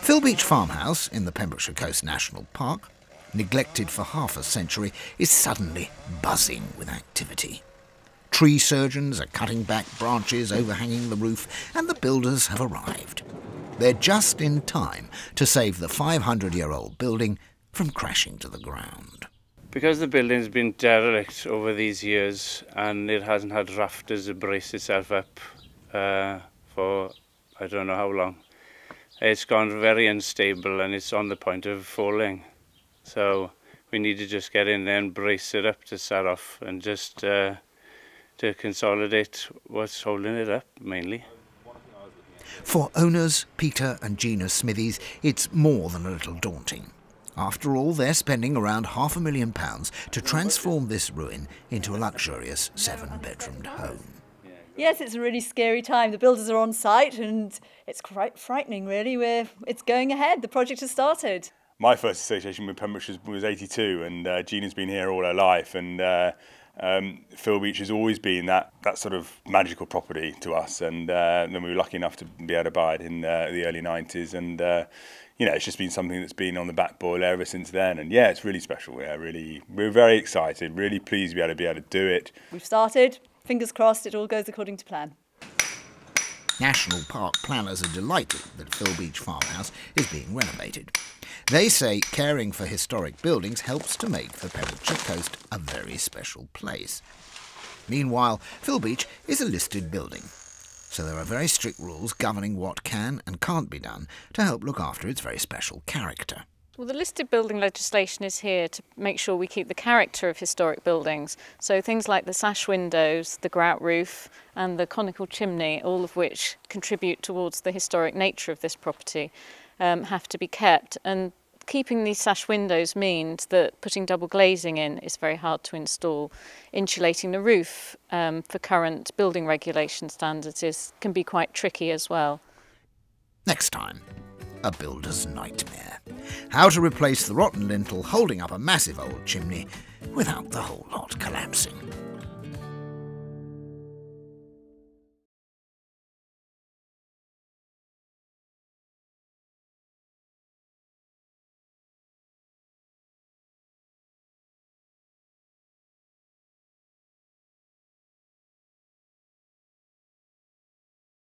Filbeach Farmhouse in the Pembrokeshire Coast National Park, neglected for half a century, is suddenly buzzing with activity. Tree surgeons are cutting back branches overhanging the roof, and the builders have arrived. They're just in time to save the 500-year-old building from crashing to the ground. Because the building's been derelict over these years and it hasn't had rafters to brace itself up for I don't know how long, it's gone very unstable and it's on the point of falling. So we need to just get in there and brace it up to start off and just to consolidate what's holding it up mainly. For owners Peter and Gina Smithies, it's more than a little daunting. After all, they're spending around £500,000 to transform this ruin into a luxurious 7-bedroomed home. Yes, it's a really scary time. The builders are on site and it's quite frightening, really. It's going ahead. The project has started. My first association with Pembrokeshire was 82, and Gina's been here all her life, and Filbeach has always been that sort of magical property to us, and then we were lucky enough to be able to buy it in the early 90s, and you know, it's just been something that's been on the back boiler ever since then, and yeah, it's really special. Yeah, really, we're very excited, really pleased to be able to do it. We've started. Fingers crossed it all goes according to plan. National Park planners are delighted that Filbeach Farmhouse is being renovated. They say caring for historic buildings helps to make the Pembrokeshire Coast a very special place. Meanwhile, Filbeach is a listed building, so there are very strict rules governing what can and can't be done to help look after its very special character. Well, the listed building legislation is here to make sure we keep the character of historic buildings. So things like the sash windows, the grout roof and the conical chimney, all of which contribute towards the historic nature of this property, have to be kept. And keeping these sash windows means that putting double glazing in is very hard to install. Insulating the roof for current building regulation standards can be quite tricky as well. Next time, a builder's nightmare. How to replace the rotten lintel holding up a massive old chimney without the whole lot collapsing.